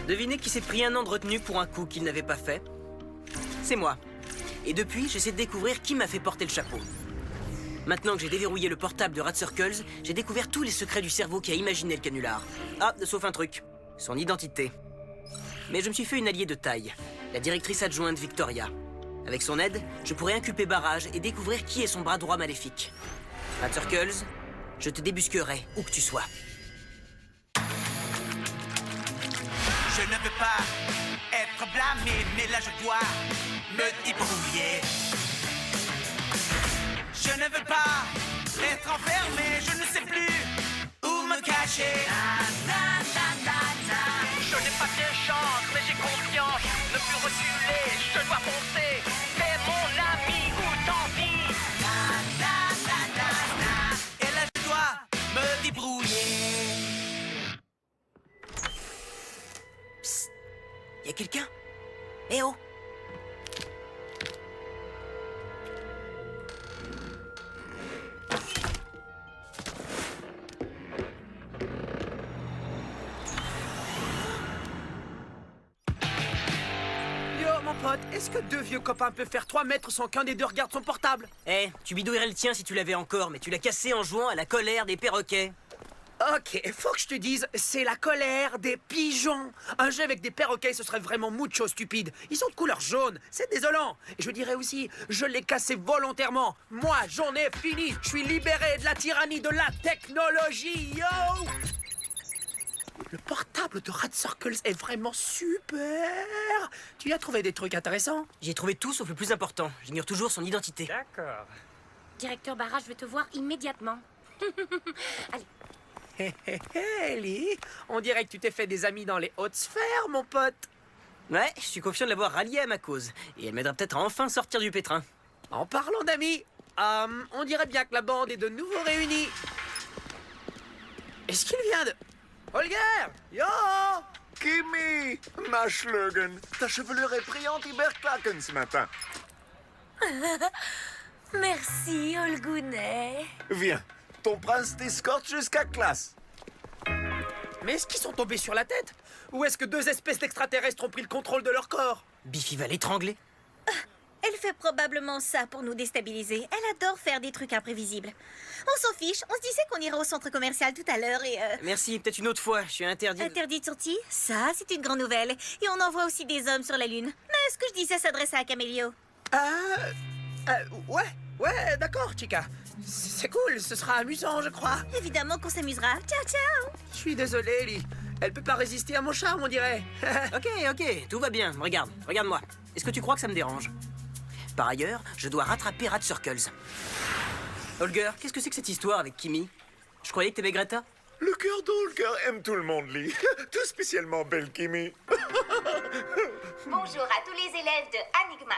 Devinez qui s'est pris 1 an de retenue pour un coup qu'il n'avait pas fait? C'est moi. Et depuis, j'essaie de découvrir qui m'a fait porter le chapeau. Maintenant que j'ai déverrouillé le portable de Rat Circles, j'ai découvert tous les secrets du cerveau qui a imaginé le canular. Ah, sauf un truc. Son identité. Mais je me suis fait une alliée de taille. La directrice adjointe Victoria. Avec son aide, je pourrais inculper Barrage et découvrir qui est son bras droit maléfique. Rat Circles, je te débusquerai où que tu sois. Je ne veux pas être blâmé, mais là je dois me débrouiller. Je ne veux pas être enfermé, je ne sais plus où me cacher. Je n'ai pas de chance, mais j'ai confiance. Ne plus reculer, je dois foncer. C'est mon ami ou tant pis. Et là je dois me débrouiller. Psst. Y'a quelqu'un? Eh oh! Yo, mon pote, est-ce que 2 vieux copains peuvent faire 3 mètres sans qu'un des deux regarde son portable? Eh, tu bidouillerais le tien si tu l'avais encore, mais tu l'as cassé en jouant à la colère des perroquets. Ok, faut que je te dise, c'est la colère des pigeons. Un jeu avec des perroquets, ce serait vraiment mucho stupide. Ils sont de couleur jaune, c'est désolant. Et je dirais aussi, je l'ai cassé volontairement. Moi, j'en ai fini. Je suis libéré de la tyrannie de la technologie, yo! Le portable de Rat Circles est vraiment super. Tu y as trouvé des trucs intéressants? J'ai trouvé tout sauf le plus important. J'ignore toujours son identité. D'accord. Directeur Barrage veut te voir immédiatement. Allez. Hé hé hé, Ellie, on dirait que tu t'es fait des amis dans les hautes sphères, mon pote. Ouais, je suis confiant de l'avoir ralliée à ma cause. Et elle m'aidera peut-être à enfin sortir du pétrin. En parlant d'amis, on dirait bien que la bande est de nouveau réunie. Est-ce qu'il vient de... Holger! Yo! Kimi, ma Schlögen, ta chevelure est brillante Iberklaken ce matin. Merci, Olgounet. Viens, ton prince t'escorte jusqu'à classe. Mais est-ce qu'ils sont tombés sur la tête? Ou est-ce que 2 espèces d'extraterrestres ont pris le contrôle de leur corps? Biffy va l'étrangler. Elle fait probablement ça pour nous déstabiliser. Elle adore faire des trucs imprévisibles. On s'en fiche, on se disait qu'on ira au centre commercial tout à l'heure et... Merci, peut-être une autre fois, je suis interdit. Interdit de sortie? Ça, c'est une grande nouvelle. Et on envoie aussi des hommes sur la Lune. Mais ce que je disais s'adressait à Camélio. Ouais, d'accord, Chica. C'est cool, ce sera amusant, je crois. Évidemment qu'on s'amusera. Ciao, ciao! Je suis désolé, Ellie. Elle peut pas résister à mon charme, on dirait. Ok, tout va bien. Regarde-moi. Est-ce que tu crois que ça me dérange? Par ailleurs, je dois rattraper Rat Circles. Holger, qu'est-ce que c'est que cette histoire avec Kimi? Je croyais que t'aimais Greta. Le cœur d'Holger aime tout le monde, Lee. Tout spécialement belle Kimi. Bonjour à tous les élèves de Enigma.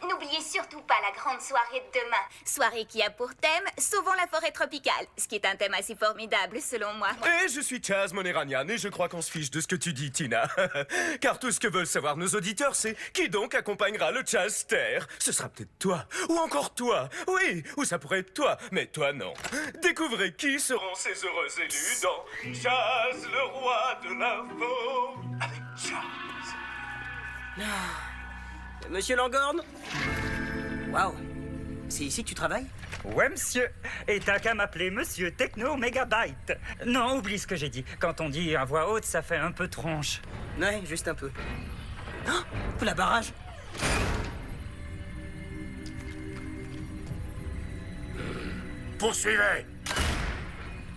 N'oubliez surtout pas la grande soirée de demain. Soirée qui a pour thème Sauvons la forêt tropicale, ce qui est un thème assez formidable selon moi. Et je suis Chaz Moneranian et je crois qu'on se fiche de ce que tu dis, Tina. Car tout ce que veulent savoir nos auditeurs, c'est qui donc accompagnera le Chazster. Ce sera peut-être toi, ou encore toi. Oui, ou ça pourrait être toi, mais toi non. Découvrez qui seront ces heureux élus dans Chaz, le roi de l'info. Avec Chaz. Monsieur Langorn? Waouh. C'est ici que tu travailles? Ouais, monsieur. Et t'as qu'à m'appeler Monsieur Techno Megabyte. Non, oublie ce que j'ai dit. Quand on dit à voix haute, ça fait un peu tronche. Ouais, juste un peu. Oh, la barrage! Poursuivez.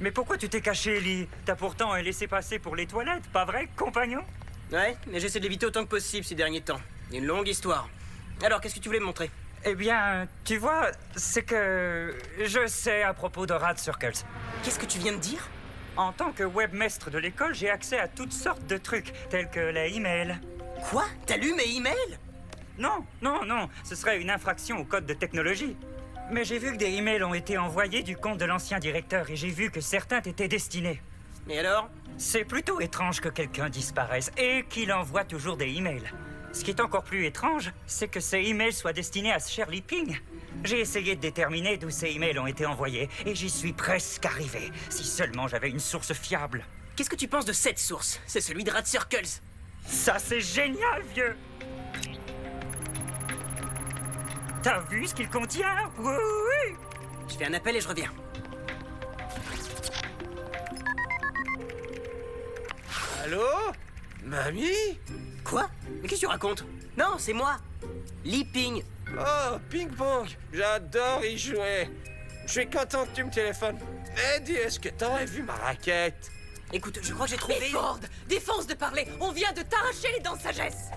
Mais pourquoi tu t'es caché, Ellie? T'as pourtant laissé passer pour les toilettes, pas vrai, compagnon? Ouais, mais j'essaie de l'éviter autant que possible ces derniers temps. Une longue histoire. Alors, qu'est-ce que tu voulais me montrer? Eh bien, tu vois, c'est que je sais à propos de Rat Circles. Qu'est-ce que tu viens de dire? En tant que webmestre de l'école, j'ai accès à toutes sortes de trucs, tels que les emails. Quoi? T'as lu mes emails? Non, ce serait une infraction au code de technologie. Mais j'ai vu que des emails ont été envoyés du compte de l'ancien directeur et j'ai vu que certains t'étaient destinés. Et alors? C'est plutôt étrange que quelqu'un disparaisse et qu'il envoie toujours des emails. Ce qui est encore plus étrange, c'est que ces emails soient destinés à Shirley Ping. J'ai essayé de déterminer d'où ces emails ont été envoyés et j'y suis presque arrivé. Si seulement j'avais une source fiable. Qu'est-ce que tu penses de cette source? C'est celui de Rat Circles. Ça, c'est génial, vieux! T'as vu ce qu'il contient? Oui, oui! Je fais un appel et je reviens. Allô? Mamie? Quoi? Mais qu'est-ce que tu racontes? Non, c'est moi. Li Ping. Oh, ping-pong! J'adore y jouer. Je suis content que tu me téléphones. Eddie, est-ce que t'aurais vu ma raquette? Écoute, je crois que j'ai trouvé... Mais Ford, défonce de parler. On vient de t'arracher les dents de sagesse.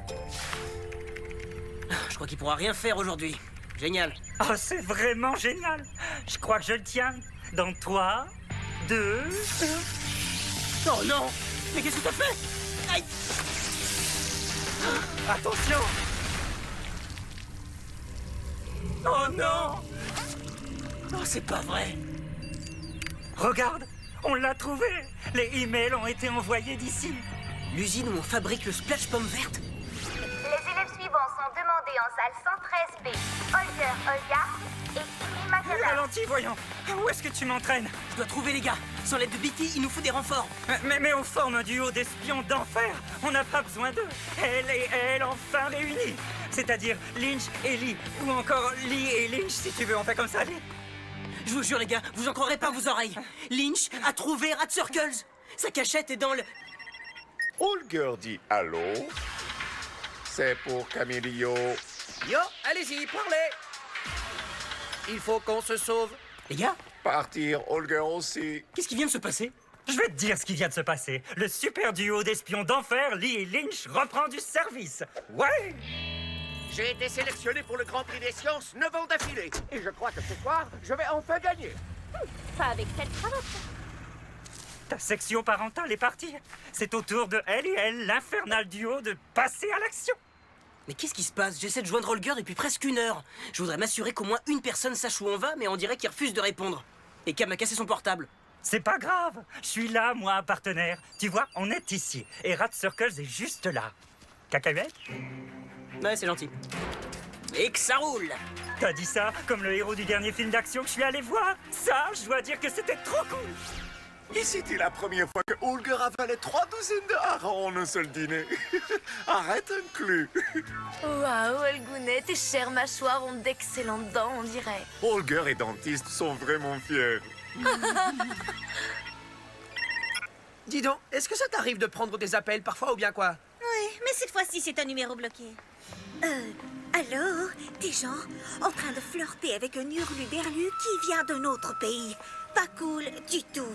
Je crois qu'il pourra rien faire aujourd'hui. Génial. Oh, c'est vraiment génial! Je crois que je le tiens. Dans 3, 2... Oh non! Mais qu'est-ce que t'as fait? Aïe! Attention! Oh non! Oh, c'est pas vrai. Regarde! On l'a trouvé! Les emails ont été envoyés d'ici. L'usine où on fabrique le splash pomme verte? Les élèves suivants sont demandés en salle 113B. Holger, Olga et Kimi Makada. Ralenti, voyons! Où est-ce que tu m'entraînes? Je dois trouver les gars. Sans l'aide de Bitty, il nous faut des renforts. Mais on forme un duo d'espions d'enfer! On n'a pas besoin d'eux! Elle et elle enfin réunis! C'est-à-dire Lynch et Lee, ou encore Lee et Lynch, si tu veux, on fait comme ça, Lee? Je vous jure les gars, vous en croirez pas vos oreilles. Lynch a trouvé Rat Circles. Sa cachette est dans le... Holger dit allô? C'est pour Camilio. Yo, allez-y, parlez! Il faut qu'on se sauve. Les gars, Partir, Holger aussi. qu'est-ce qui vient de se passer? Je vais te dire ce qui vient de se passer. Le super duo d'espions d'enfer, Lee et Lynch, reprend du service. Ouais! J'ai été sélectionné pour le Grand Prix des Sciences 9 ans d'affilée. Et je crois que ce soir, je vais enfin gagner. Pas avec cette cravate. Ta section parentale est partie. C'est au tour de elle et elle, l'infernal duo, de passer à l'action. Mais qu'est-ce qui se passe? J'essaie de joindre Holger depuis presque 1 heure. Je voudrais m'assurer qu'au moins une personne sache où on va, mais on dirait qu'il refuse de répondre. Et Cam a cassé son portable. C'est pas grave. Je suis là, moi, partenaire. Tu vois, on est ici. Et Rat Circles est juste là. Cacahuète? Ouais, c'est gentil. Et que ça roule! T'as dit ça comme le héros du dernier film d'action que je suis allé voir? Ça, je dois dire que c'était trop cool. Et c'était la première fois que Holger avalait 3 douzaines de harengs en un seul dîner. Arrête inclus. Waouh, Elgounet, tes chères mâchoires ont d'excellentes dents, on dirait. Holger et Dentiste sont vraiment fiers. Dis donc, est-ce que ça t'arrive de prendre des appels parfois ou bien quoi? Oui, mais cette fois-ci, c'est un numéro bloqué. Allô? Des gens en train de flirter avec un hurluberlu qui vient d'un autre pays. Pas cool du tout.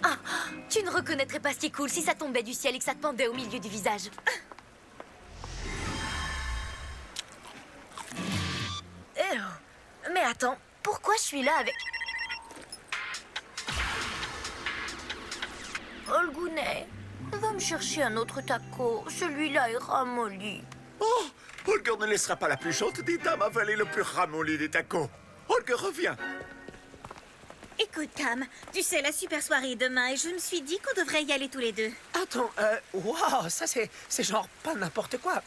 Ah, tu ne reconnaîtrais pas si cool si ça tombait du ciel et que ça te pendait au milieu du visage. Mais attends, pourquoi je suis là avec... Olgounet, va me chercher un autre taco. Celui-là est ramolli. Oh, Holger ne laissera pas la plus chaude des dames avaler le plus ramolli des tacos. Holger revient. Écoute, Tam, tu sais, la super soirée est demain et je me suis dit qu'on devrait y aller tous les deux. Attends, wow, ça c'est genre pas n'importe quoi.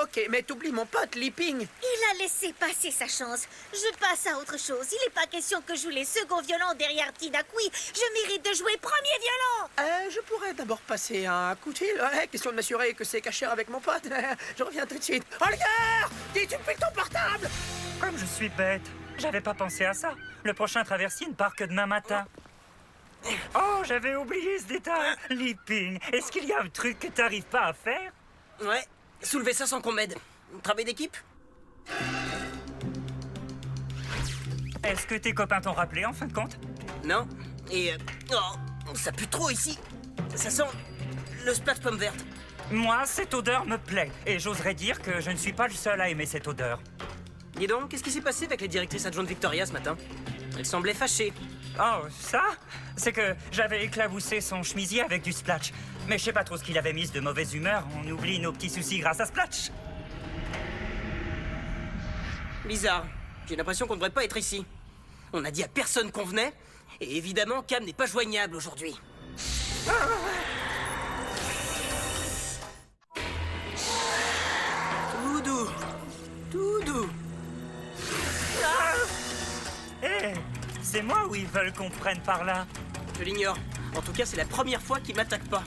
Ok, mais t'oublies mon pote, Li Ping. Il a laissé passer sa chance. Je passe à autre chose. Il n'est pas question que je joue les seconds violons derrière Tina Kui. Je mérite de jouer premier violon. Je pourrais d'abord passer un coup de fil. Ouais, question de m'assurer que c'est caché avec mon pote. Je reviens tout de suite. Holger, dis-tu depuis ton portable? Comme je suis bête, j'avais pas pensé à ça. Le prochain traversier ne part que demain matin. Oh, j'avais oublié ce détail. Li Ping, est-ce qu'il y a un truc que t'arrives pas à faire? Ouais, soulever ça sans qu'on m'aide. Travail d'équipe? Est-ce que tes copains t'ont rappelé, en fin de compte? Non. Et... oh, ça pue trop ici. Ça sent le splash pomme verte. Moi, cette odeur me plaît. Et j'oserais dire que je ne suis pas le seul à aimer cette odeur. Dis donc, qu'est-ce qui s'est passé avec les directrices adjointes Victoria ce matin? Elle semblait fâchée. Oh, ça? C'est que j'avais éclaboussé son chemisier avec du Splatch. Mais je sais pas trop ce qu'il avait mis de mauvaise humeur. On oublie nos petits soucis grâce à Splatch. Bizarre. J'ai l'impression qu'on ne devrait pas être ici. On a dit à personne qu'on venait. Et évidemment, Cam n'est pas joignable aujourd'hui. Tout doux. Tout doux. Hé, c'est moi ou ils veulent qu'on prenne par là? Je l'ignore. En tout cas, c'est la première fois qu'il m'attaque pas.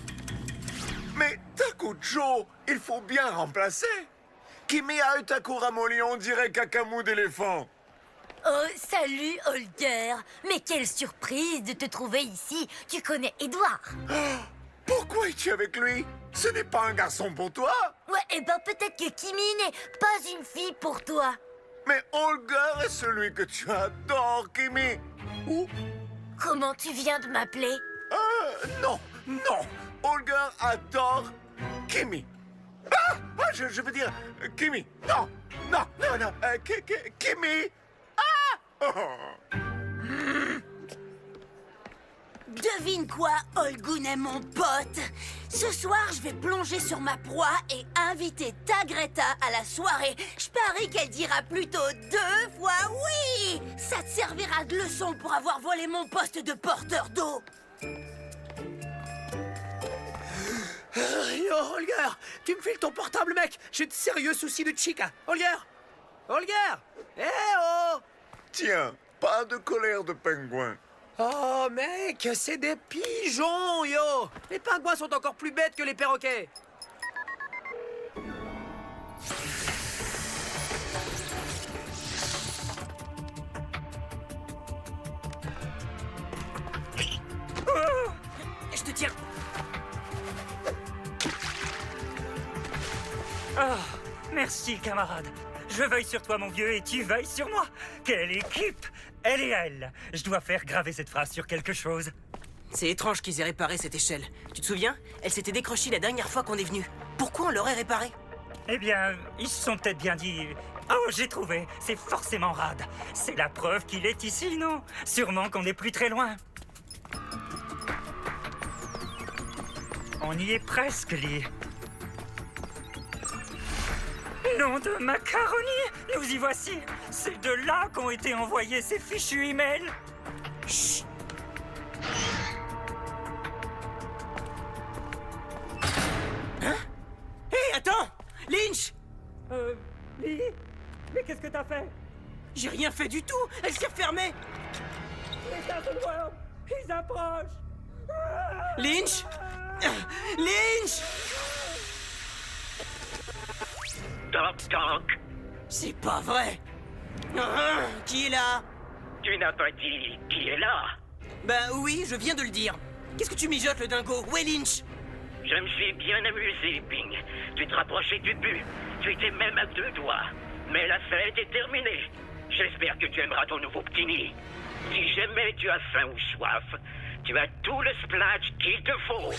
Mais t'as Écoute, Joe, il faut bien remplacer. Kimi a eu ta cour ramollie, on dirait cacamou d'éléphant. Oh, salut, Holger. Mais quelle surprise de te trouver ici. Tu connais Edouard. Pourquoi es-tu avec lui? Ce n'est pas un garçon pour toi. Ouais, et ben peut-être que Kimi n'est pas une fille pour toi. Mais Holger est celui que tu adores, Kimi. Ou... Comment tu viens de m'appeler? Non, non. Holger adore Kimi. Je veux dire, Kimi. Non, non, non, non. Kimi. Devine quoi, Olgunet, mon pote? Ce soir, je vais plonger sur ma proie et inviter ta Greta à la soirée. Je parie qu'elle dira plutôt 2 fois oui. Ça te servira de leçon pour avoir volé mon poste de porteur d'eau. Yo, Holger, tu me files ton portable, mec. J'ai de sérieux soucis de chica. Holger, eh oh. Tiens, pas de colère de pingouin. Oh, mec, c'est des pigeons, yo. Les pingouins sont encore plus bêtes que les perroquets. Je te tiens. Oh, merci, camarade. Je veille sur toi, mon vieux, et tu veilles sur moi. Quelle équipe! Elle et elle. Je dois faire graver cette phrase sur quelque chose. C'est étrange qu'ils aient réparé cette échelle. Tu te souviens? Elle s'était décrochée la dernière fois qu'on est venu. Pourquoi on l'aurait réparée? Eh bien, ils se sont peut-être bien dit... Oh, j'ai trouvé. C'est forcément Rad. C'est la preuve qu'il est ici, non? Sûrement qu'on n'est plus très loin. On y est presque, Lee. Nom de macaroni! Nous y voici! C'est de là qu'ont été envoyés ces fichus emails! Chut! Hein? Hé, attends! Lynch! Lee? Mais qu'est-ce que t'as fait? J'ai rien fait du tout! Elle s'est refermée! Les World! Ils approchent! Lynch! Lynch! Toc toc. C'est pas vrai! Qui est là? Tu n'as pas dit qui est là? Ben oui, je viens de le dire. Qu'est-ce que tu mijotes, le dingo? Où est Lynch? Je me suis bien amusé, Ping. Tu te rapprochais du but. Tu étais même à 2 doigts. Mais la fête est terminée. J'espère que tu aimeras ton nouveau petit nid. Si jamais tu as faim ou soif, tu as tout le splash qu'il te faut.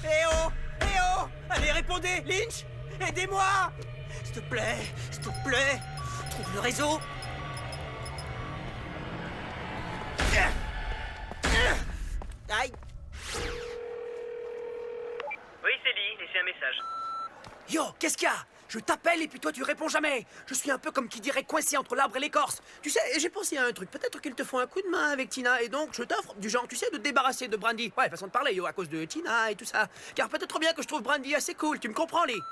Eh oh! Eh oh! Allez, répondez! Lynch! Aidez-moi! S'il te plaît! S'il te plaît! Trouve le réseau! Aïe! Oui, c'est Lee. Laissez un message. Yo, qu'est-ce qu'il y a? Je t'appelle et puis toi tu réponds jamais. Je suis un peu comme qui dirait coincé entre l'arbre et l'écorce. Tu sais, j'ai pensé à un truc. Peut-être qu'ils te font un coup de main avec Tina et donc je t'offre du genre, tu sais, de te débarrasser de Brandy. Ouais, façon de parler, yo, à cause de Tina et tout ça. Car peut-être bien que je trouve Brandy assez cool. Tu me comprends, Lee?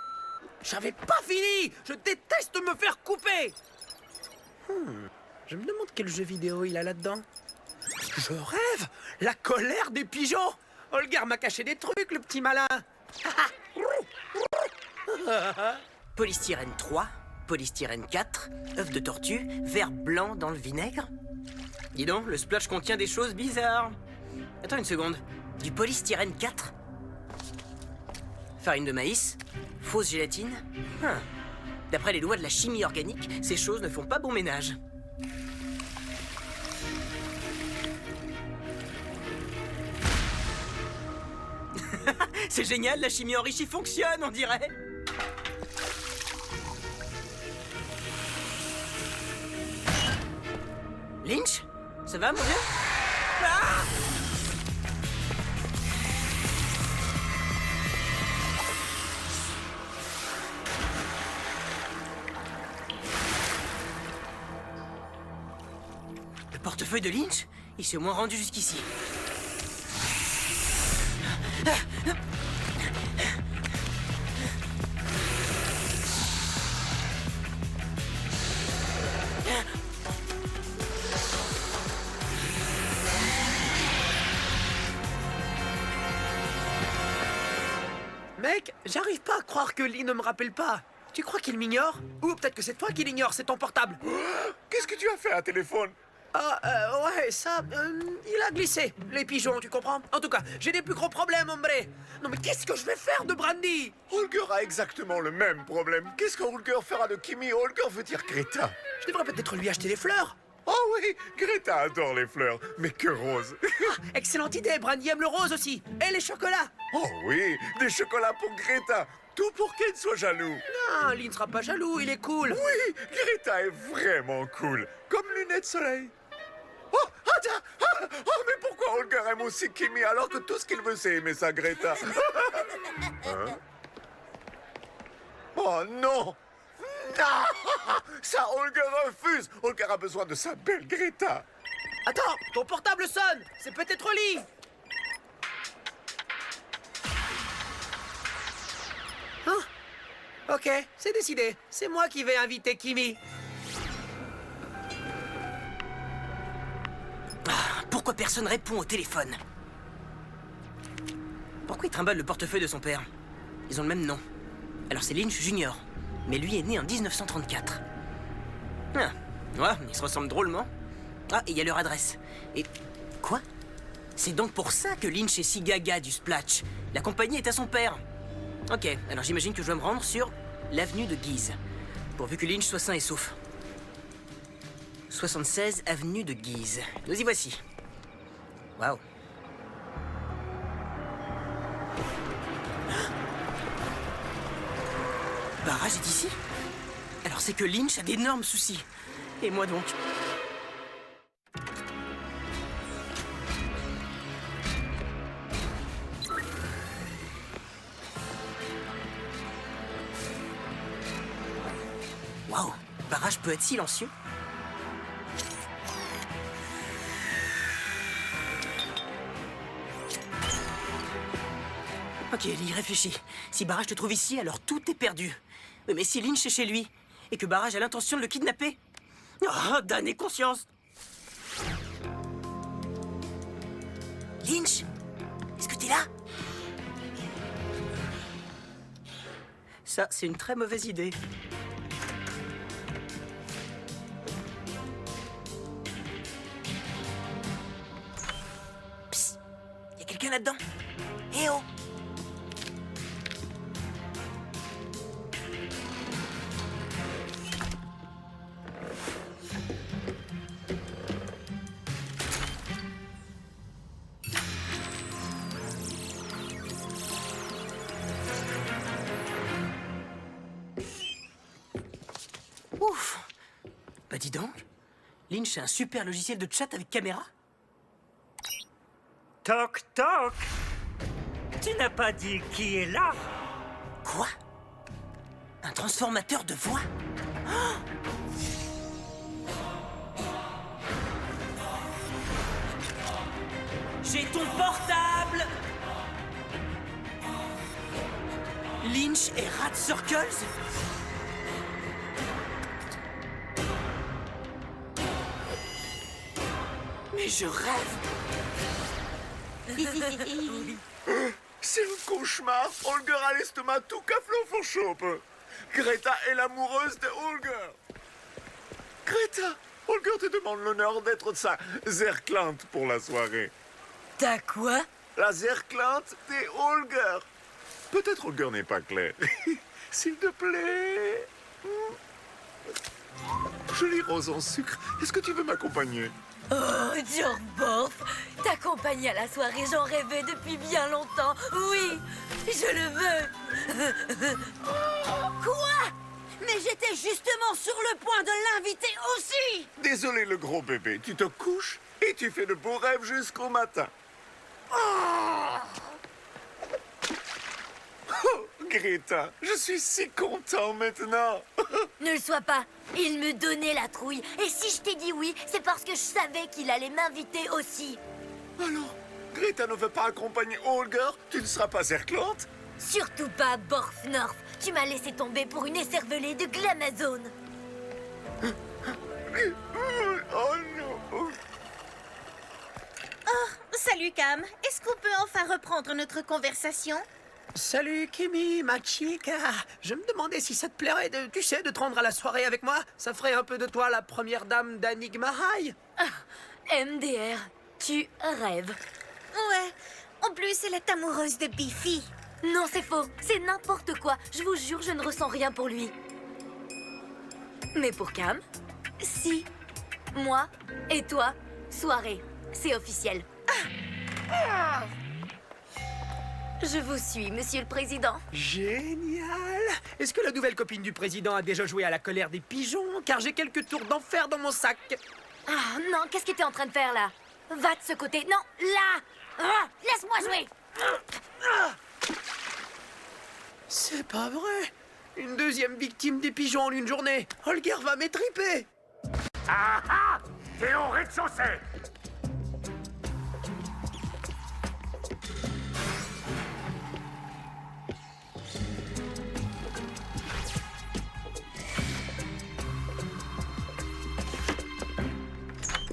J'avais pas fini. Je déteste me faire couper. Je me demande quel jeu vidéo il a là-dedans. Je rêve. La colère des pigeons. Holger m'a caché des trucs, le petit malin. Polystyrène 3, polystyrène 4, œuf de tortue, verre blanc dans le vinaigre. Dis donc, le splash contient des choses bizarres. Attends une seconde. Du polystyrène 4? Farine de maïs? Fausse gélatine? D'après les lois de la chimie organique, ces choses ne font pas bon ménage. C'est génial, la chimie enrichie fonctionne, on dirait. Lynch? Ça va, mon vieux? Ah! Le portefeuille de Lynch? Il s'est au moins rendu jusqu'ici. Mec, j'arrive pas à croire que Lee ne me rappelle pas. Tu crois qu'il m'ignore? Ou peut-être que c'est toi qui l'ignores, c'est ton portable. Qu'est-ce que tu as fait à téléphone? Ouais, ça, il a glissé. Les pigeons, tu comprends? En tout cas, j'ai des plus gros problèmes, hombre. Non mais qu'est-ce que je vais faire de Brandy? Holger a exactement le même problème. Qu'est-ce que Holger fera de Kimi? Holger veut dire Greta. Je devrais peut-être lui acheter des fleurs. Oh oui, Greta adore les fleurs, mais que rose. Excellente idée, Brandy aime le rose aussi. Et les chocolats. Oh oui, des chocolats pour Greta. Tout pour qu'elle soit jaloux. Non, Lee ne sera pas jaloux, il est cool. Oui, Greta est vraiment cool. Comme lunettes soleil. Oh, attends. Oh, mais pourquoi Holger aime aussi Kimi alors que tout ce qu'il veut c'est aimer sa Greta? Hein? Oh non. Non. Ça, Holger refuse. Holger a besoin de sa belle Greta. Attends, ton portable sonne. C'est peut-être Lee. Hein? Ok, c'est décidé. C'est moi qui vais inviter Kimi. Pourquoi personne répond au téléphone? Pourquoi il trimballe le portefeuille de son père? Ils ont le même nom. Alors c'est Lynch Junior. Mais lui est né en 1934. Ah, ouais, ils se ressemblent drôlement. Ah, et il y a leur adresse. Et... quoi? C'est donc pour ça que Lynch est si gaga du Splatch. La compagnie est à son père. Ok, alors j'imagine que je dois me rendre sur l'avenue de Guise. Pourvu que Lynch soit sain et sauf. 76 avenue de Guise. Nous y voici. Waouh. Barrage est ici? Alors c'est que Lynch a d'énormes soucis. Et moi donc? Waouh, Barrage peut être silencieux? Ok, Ellie, réfléchis. Si Barrage te trouve ici, alors tout est perdu. Oui, mais si Lynch est chez lui, et que Barrage a l'intention de le kidnapper... Oh, Dan ait conscience. Lynch? Est-ce que t'es là? Ça, c'est une très mauvaise idée. Psst, y a quelqu'un là-dedans? Eh oh! Ouf! Bah dis donc, Lynch a un super logiciel de chat avec caméra? Toc toc. Tu n'as pas dit qui est là? Quoi? Un transformateur de voix? Oh! J'ai ton portable! Lynch et Rat Circles? Mais je rêve! C'est un cauchemar. Holger a l'estomac tout caflon chope. Greta est l'amoureuse de Holger. Greta, Holger te demande l'honneur d'être sa zerklante pour la soirée. T'as quoi? La zerklante de Holger. Peut-être Holger n'est pas clair. S'il te plaît. Jolie rose en sucre. Est-ce que tu veux m'accompagner? Oh, Jorborf, t'accompagner à la soirée, j'en rêvais depuis bien longtemps. Oui, je le veux. Quoi? Mais j'étais justement sur le point de l'inviter aussi. Désolé le gros bébé, tu te couches et tu fais de beaux rêves jusqu'au matin. Oh, Greta, je suis si content maintenant. Ne le sois pas, il me donnait la trouille. Et si je t'ai dit oui, c'est parce que je savais qu'il allait m'inviter aussi. Alors, Greta ne veut pas accompagner Holger? Tu ne seras pas zerklante? Surtout pas, Borfnorf. Tu m'as laissé tomber pour une écervelée de Glamazone. Oh non. Oh, salut Cam. Est-ce qu'on peut enfin reprendre notre conversation? Salut Kimi, ma chica. Je me demandais si ça te plairait de te rendre à la soirée avec moi. Ça ferait un peu de toi la première dame d'Anigma High. MDR, tu rêves. Ouais. En plus, elle est amoureuse de Biffy. Non, c'est faux. C'est n'importe quoi. Je vous jure, je ne ressens rien pour lui. Mais pour Cam, si. Moi et toi, soirée. C'est officiel. Je vous suis, monsieur le président. Génial. Est-ce que la nouvelle copine du président a déjà joué à la colère des pigeons? Car j'ai quelques tours d'enfer dans mon sac. Ah non, qu'est-ce que t'es en train de faire là? Va de ce côté. Non, là. Laisse-moi jouer. C'est pas vrai. Une deuxième victime des pigeons en une journée. Holger va m'étriper. Ah ah! T'es au rez-de-chaussée!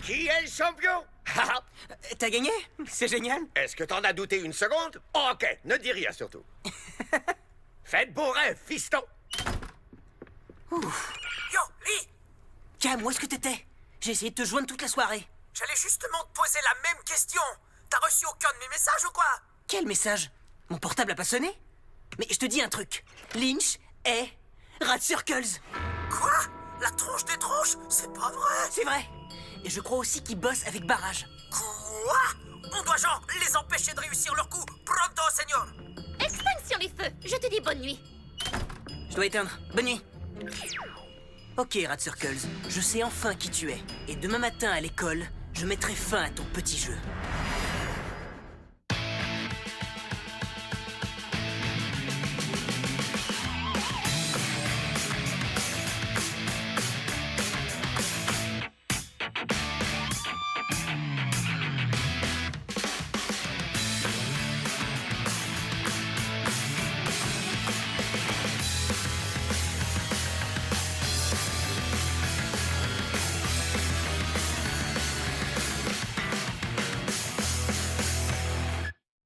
Qui est le champion? T'as gagné? C'est génial. Est-ce que t'en as douté une seconde? Ok, ne dis rien surtout. Faites beau rêve, fiston! Ouf. Yo, Lee! Cam, où est-ce que t'étais? J'ai essayé de te joindre toute la soirée. J'allais justement te poser la même question. T'as reçu aucun de mes messages ou quoi? Quel message? Mon portable a pas sonné? Mais je te dis un truc. Lynch est Rad Circles. Quoi? La tronche des tronches? C'est pas vrai. C'est vrai. Et je crois aussi qu'ils bossent avec Barrage. Quoi? On doit genre les empêcher de réussir leur coup. Pronto, señor. Extinction les feux. Je te dis bonne nuit. Je dois éteindre. Bonne nuit. Ok, Rad Circles. Je sais enfin qui tu es. Et demain matin à l'école, je mettrai fin à ton petit jeu.